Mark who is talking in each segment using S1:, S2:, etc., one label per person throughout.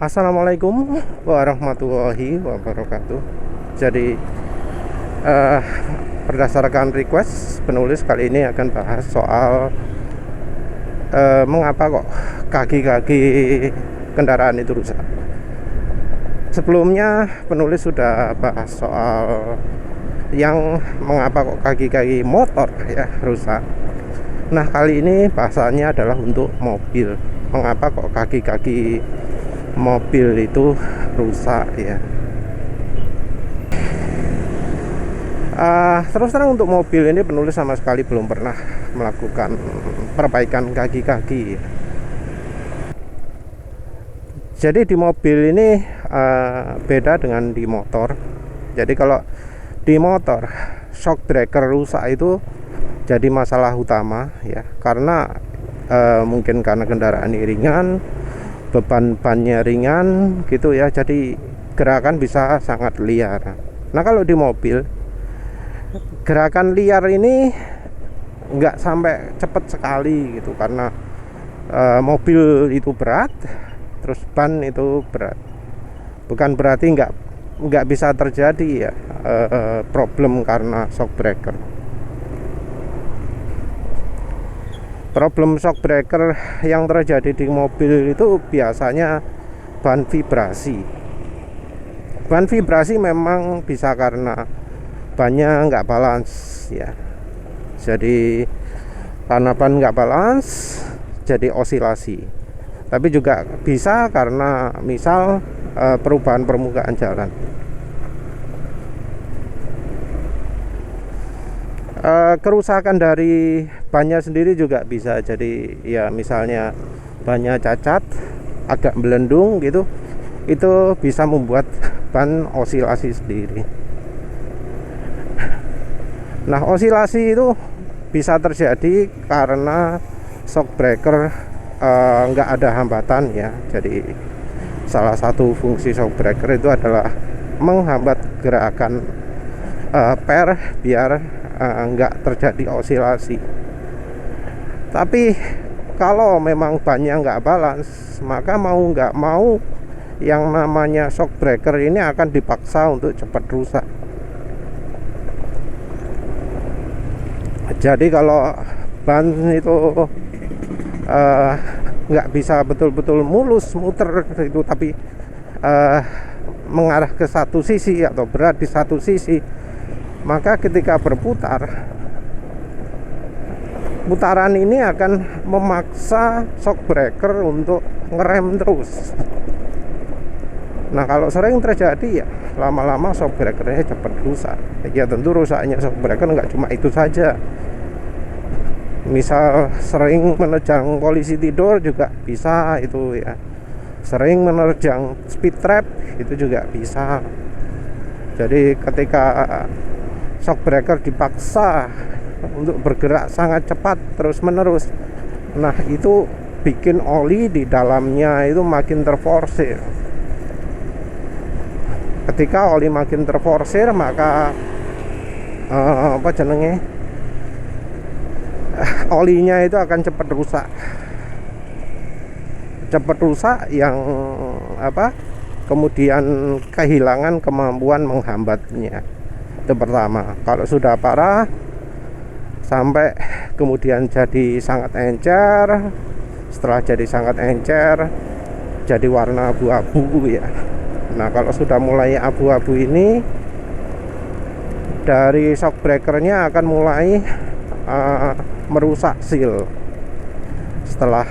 S1: Assalamualaikum warahmatullahi wabarakatuh. Jadi eh, berdasarkan request penulis kali ini akan bahas soal mengapa kok kaki-kaki kendaraan itu rusak. Sebelumnya penulis sudah bahas soal yang mengapa kok kaki-kaki motor ya rusak. Nah, kali ini bahasannya adalah untuk mobil. Mengapa kok kaki-kaki mobil itu rusak ya. Terus terang untuk mobil ini penulis sama sekali belum pernah melakukan perbaikan kaki-kaki. Jadi di mobil ini beda dengan di motor. Jadi kalau di motor shock breaker rusak itu jadi masalah utama ya, karena mungkin karena kendaraan ini ringan, beban bannya ringan gitu ya, jadi gerakan bisa sangat liar. Nah, kalau di mobil gerakan liar ini nggak sampai cepat sekali gitu, karena mobil itu berat, terus ban itu berat. Bukan berarti nggak bisa terjadi ya problem karena shock breaker. Problem shock breaker yang terjadi di mobil itu biasanya ban vibrasi. Ban vibrasi memang bisa karena bannya nggak balance ya. Jadi karena ban nggak balance jadi osilasi. Tapi juga bisa karena misal perubahan permukaan jalan. Kerusakan dari bannya sendiri juga bisa. Jadi ya misalnya bannya cacat, agak melendung gitu, itu bisa membuat ban osilasi sendiri. Nah, osilasi itu bisa terjadi karena shock breaker nggak ada hambatan ya. Jadi salah satu fungsi shock breaker itu adalah menghambat gerakan per biar nggak terjadi osilasi. Tapi kalau memang bannya nggak balance, maka mau nggak mau yang namanya shock breaker ini akan dipaksa untuk cepat rusak. Jadi kalau ban itu nggak bisa betul-betul mulus muter itu, tapi mengarah ke satu sisi atau berat di satu sisi, maka ketika berputar, putaran ini akan memaksa shock breaker untuk ngerem terus. Nah, kalau sering terjadi ya lama-lama shock breakernya cepat rusak. Ya tentu rusaknya shock breaker nggak cuma itu saja. Misal sering menerjang polisi tidur juga bisa itu ya. Sering menerjang speed trap itu juga bisa. Jadi ketika shock breaker dipaksa untuk bergerak sangat cepat terus menerus, nah itu bikin oli di dalamnya itu makin terforsir. Ketika oli makin terforsir, maka olinya itu akan cepat rusak. Cepat rusak yang kemudian kehilangan kemampuan menghambatnya. Itu pertama. Kalau sudah parah sampai kemudian jadi sangat encer, setelah jadi sangat encer jadi warna abu-abu ya. Nah, kalau sudah mulai abu-abu ini, dari shock breakernya akan mulai merusak seal. Setelah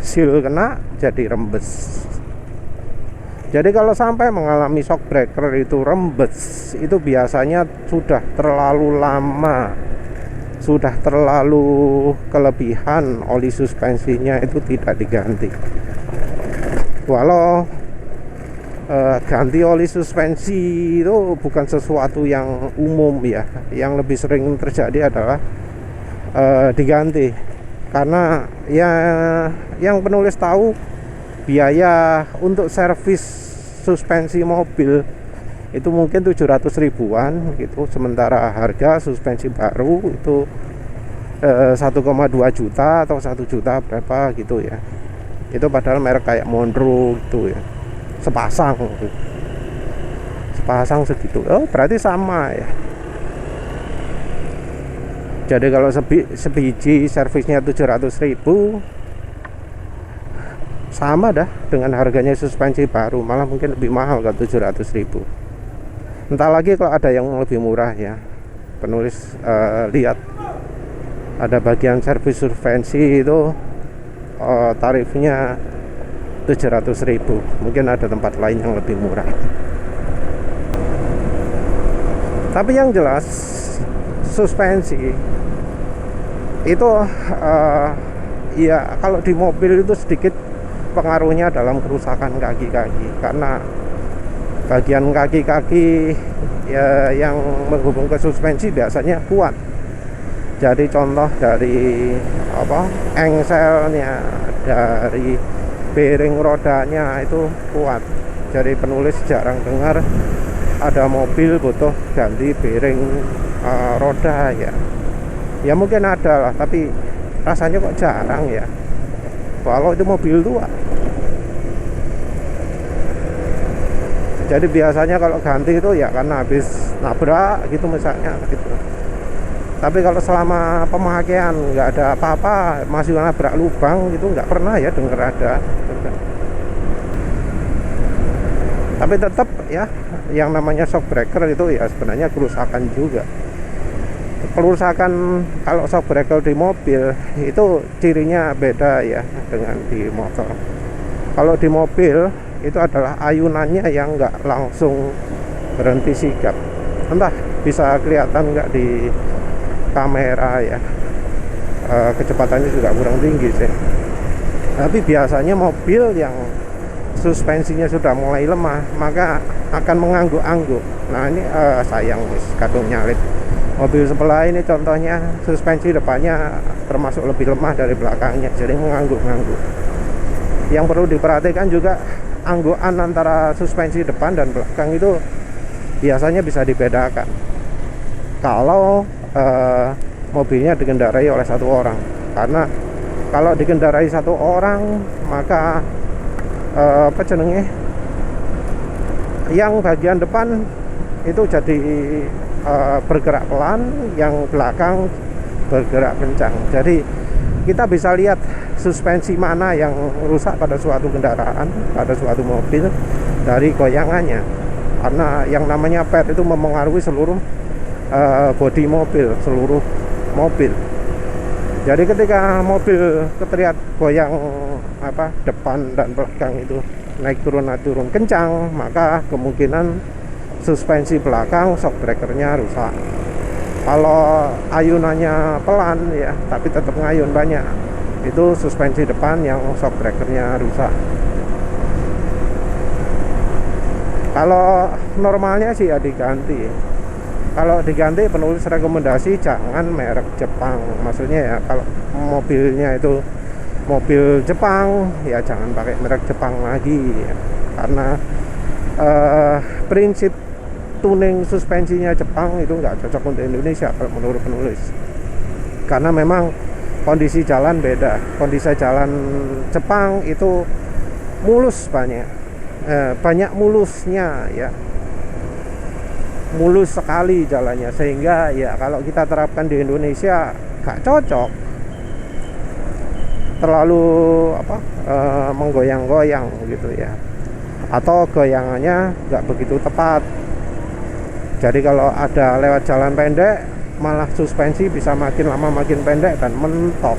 S1: seal kena jadi rembes. Jadi kalau sampai mengalami shock breaker itu rembes, itu biasanya sudah terlalu lama, sudah terlalu kelebihan oli suspensinya itu tidak diganti. Walau ganti oli suspensi itu bukan sesuatu yang umum ya. Yang lebih sering terjadi adalah diganti, karena ya yang penulis tahu biaya untuk servis suspensi mobil itu mungkin 700 ribuan gitu, sementara harga suspensi baru itu 1,2 juta atau 1 juta berapa gitu ya. Itu padahal merek kayak Monroe gitu ya. sepasang segitu. Oh berarti sama ya. Jadi kalau sebiji servisnya 700.000, sama dah dengan harganya suspensi baru, malah mungkin lebih mahal kalau 700.000. Entah lagi kalau ada yang lebih murah ya. Penulis lihat ada bagian servis suspensi itu tarifnya 700.000. Mungkin ada tempat lain yang lebih murah. Tapi yang jelas suspensi itu ya kalau di mobil itu sedikit pengaruhnya dalam kerusakan kaki-kaki, karena bagian kaki-kaki ya yang menghubung ke suspensi biasanya kuat. Jadi contoh dari engselnya, dari bearing rodanya itu kuat. Jadi penulis jarang dengar ada mobil butuh ganti bearing roda ya. Ya mungkin ada lah, tapi rasanya kok jarang ya. Kalau itu mobil tua. Jadi biasanya kalau ganti itu ya karena habis nabrak gitu misalnya gitu. Tapi kalau selama pemakaian nggak ada apa-apa, masih nabrak lubang gitu, nggak pernah ya dengar ada. Tapi tetap ya, yang namanya shock breaker itu ya sebenarnya kerusakan juga. Kerusakan kalau shock breaker di mobil itu cirinya beda ya dengan di motor. Kalau di mobil itu adalah ayunannya yang nggak langsung berhenti sigap. Entah bisa kelihatan nggak di kamera ya, kecepatannya juga kurang tinggi sih. Tapi biasanya mobil yang suspensinya sudah mulai lemah maka akan mengangguk-angguk. Nah ini sayang kadung nyalip. Mobil sebelah ini contohnya suspensi depannya termasuk lebih lemah dari belakangnya, jadi mengangguk-angguk. Yang perlu diperhatikan juga anggukan antara suspensi depan dan belakang itu biasanya bisa dibedakan kalau mobilnya dikendarai oleh satu orang. Karena kalau dikendarai satu orang maka yang bagian depan itu jadi bergerak pelan, yang belakang bergerak kencang. Jadi kita bisa lihat suspensi mana yang rusak pada suatu kendaraan, pada suatu mobil dari goyangannya. Karena yang namanya ped itu mempengaruhi seluruh bodi mobil, seluruh mobil. Jadi ketika mobil keteriak goyang depan dan belakang itu naik turun kencang, maka kemungkinan suspensi belakang shock breakernya rusak. Kalau ayunannya pelan ya tapi tetap ngayun banyak, itu suspensi depan yang shock breakernya rusak. Kalau normalnya sih ya diganti. Kalau diganti penulis rekomendasi jangan merek Jepang. Maksudnya ya kalau mobilnya itu mobil Jepang ya jangan pakai merek Jepang lagi ya. Karena prinsip tuning suspensinya Jepang itu nggak cocok untuk Indonesia kalau menurut penulis. Karena memang kondisi jalan beda. Kondisi jalan Jepang itu mulus banyak mulusnya ya, mulus sekali jalannya, sehingga ya kalau kita terapkan di Indonesia nggak cocok, terlalu menggoyang-goyang gitu ya, atau goyangannya nggak begitu tepat. Jadi kalau ada lewat jalan pendek malah suspensi bisa makin lama makin pendek dan mentok,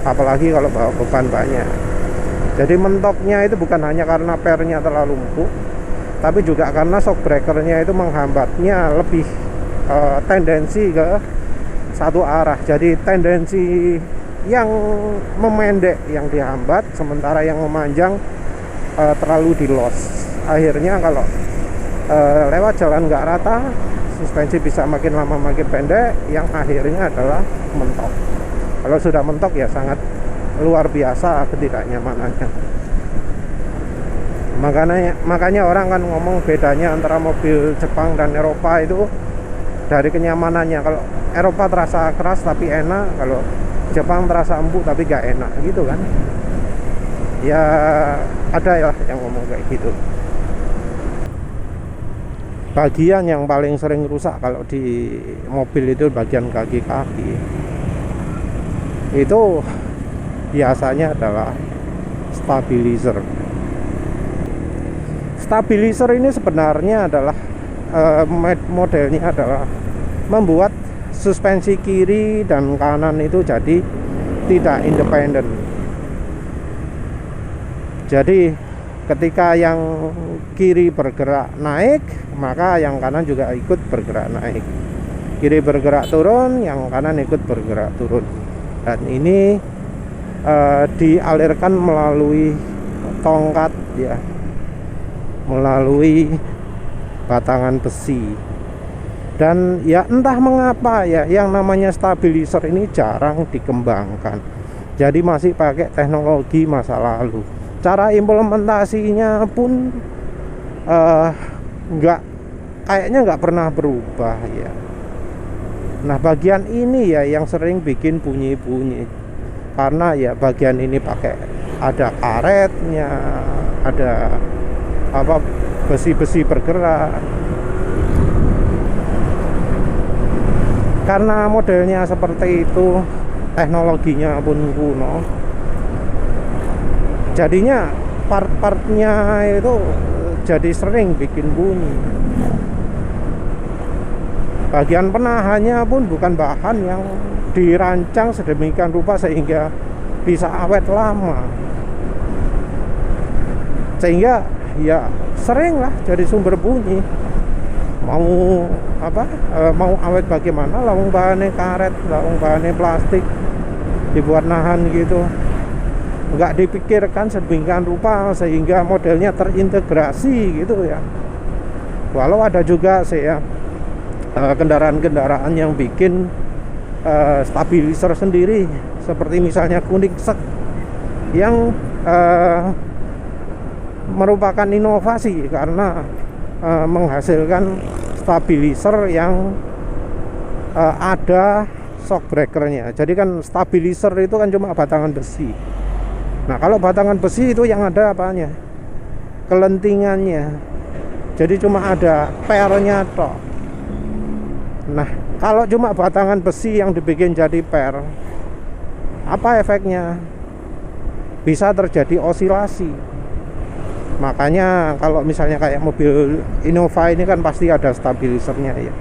S1: apalagi kalau bawa beban banyak. Jadi mentoknya itu bukan hanya karena pernya terlalu empuk, tapi juga karena shock breakernya itu menghambatnya lebih tendensi ke satu arah. Jadi tendensi yang memendek yang dihambat, sementara yang memanjang terlalu di loss. Akhirnya kalau lewat jalan nggak rata, suspensi bisa makin lama makin pendek, yang akhirnya adalah mentok. Kalau sudah mentok ya sangat luar biasa ketidaknyamanannya. Makanya orang kan ngomong bedanya antara mobil Jepang dan Eropa itu dari kenyamanannya. Kalau Eropa terasa keras tapi enak, kalau Jepang terasa empuk tapi gak enak gitu kan. Ya ada ya yang ngomong kayak gitu. bagian yang paling sering rusak kalau di mobil itu bagian kaki-kaki itu biasanya adalah stabilizer. Stabilizer ini sebenarnya adalah modelnya adalah membuat suspensi kiri dan kanan itu jadi tidak independen. Jadi ketika yang kiri bergerak naik, maka yang kanan juga ikut bergerak naik. Kiri bergerak turun, yang kanan ikut bergerak turun. Dan ini dialirkan melalui tongkat ya, melalui batangan besi. Dan ya entah mengapa ya yang namanya stabilizer ini jarang dikembangkan. Jadi masih pakai teknologi masa lalu. Cara implementasinya pun kayaknya nggak pernah berubah ya. Nah bagian ini ya yang sering bikin bunyi-bunyi, karena ya bagian ini pakai ada karetnya, ada apa besi-besi bergerak. Karena modelnya seperti itu, teknologinya pun kuno, jadinya part-partnya itu jadi sering bikin bunyi. Bagian penahannya pun bukan bahan yang dirancang sedemikian rupa sehingga bisa awet lama, sehingga ya sering lah jadi sumber bunyi. Mau apa mau awet bagaimana, lawang bahannya karet, lawang bahannya plastik dibuat nahan gitu, nggak dipikirkan sedemikian rupa sehingga modelnya terintegrasi gitu ya. Walau ada juga sih ya kendaraan-kendaraan yang bikin stabilizer sendiri, seperti misalnya Koenigsegg yang merupakan inovasi karena menghasilkan stabilizer yang ada shock breakernya. Jadi kan stabilizer itu kan cuma batangan besi. Nah kalau batangan besi itu yang ada apanya? Kelentingannya. Jadi cuma ada pernya toh. Nah kalau cuma batangan besi yang dibikin jadi per, apa efeknya? Bisa terjadi osilasi. Makanya kalau misalnya kayak mobil Innova ini kan pasti ada stabilizernya ya.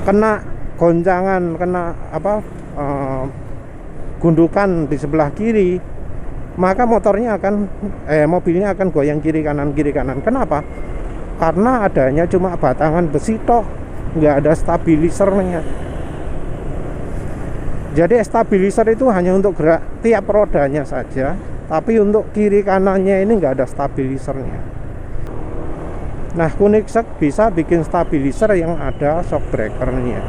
S1: Kena goncangan, kena apa gundukan di sebelah kiri, maka motornya akan mobilnya akan goyang kiri kanan kiri kanan. Kenapa? Karena adanya cuma batangan besi toh, nggak ada stabilizernya. Jadi stabilizer itu hanya untuk gerak tiap rodanya saja, tapi untuk kiri kanannya ini nggak ada stabilizernya. Nah Koenigsegg bisa bikin stabilizer yang ada shock breakernya.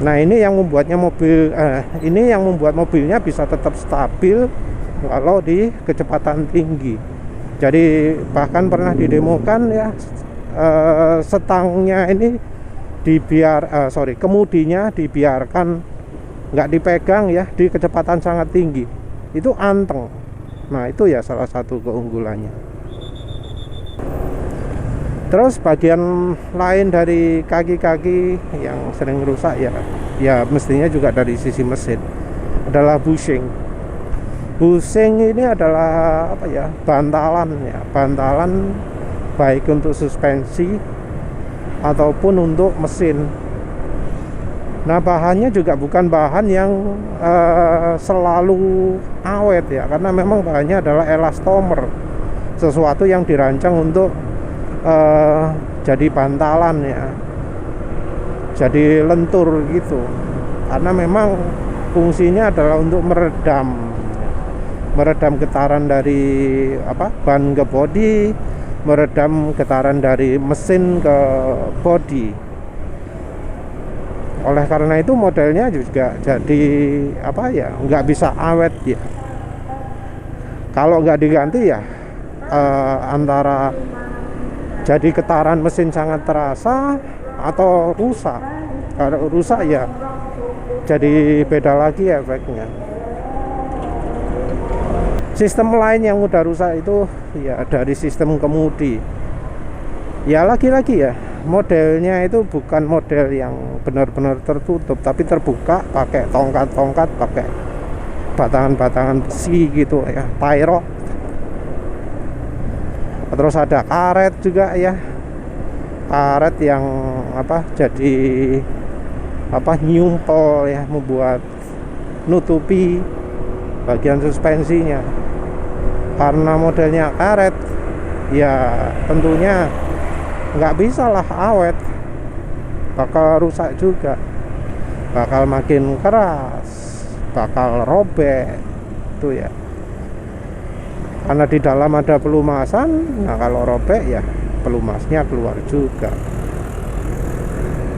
S1: Nah ini yang membuatnya mobilnya bisa tetap stabil kalau di kecepatan tinggi. Jadi bahkan pernah didemokan ya, setangnya ini kemudinya dibiarkan nggak dipegang ya di kecepatan sangat tinggi, itu anteng. Nah itu ya salah satu keunggulannya. Terus bagian lain dari kaki-kaki yang sering rusak ya mestinya juga dari sisi mesin adalah bushing. Bushing ini adalah apa ya, bantalan baik untuk suspensi ataupun untuk mesin. Nah bahannya juga bukan bahan yang selalu awet ya, karena memang bahannya adalah elastomer, sesuatu yang dirancang untuk jadi bantalan ya, jadi lentur gitu, karena memang fungsinya adalah untuk meredam getaran dari ban ke bodi, meredam getaran dari mesin ke bodi. Oleh karena itu modelnya juga jadi nggak bisa awet ya. Kalau nggak diganti ya antara jadi getaran mesin sangat terasa atau rusak. Kalau rusak ya jadi beda lagi efeknya. Sistem lain yang mudah rusak itu ya dari sistem kemudi. Ya lagi-lagi ya, modelnya itu bukan model yang benar-benar tertutup, tapi terbuka, pakai tongkat-tongkat, pakai batangan-batangan besi gitu ya, pyro. Terus ada karet juga ya, karet yang apa, jadi apa, nyumpel ya, membuat nutupi bagian suspensinya. Karena modelnya karet, ya tentunya nggak bisa lah awet, bakal rusak juga, bakal makin keras, bakal robek itu ya, karena di dalam ada pelumasan. Nah kalau robek ya pelumasnya keluar juga.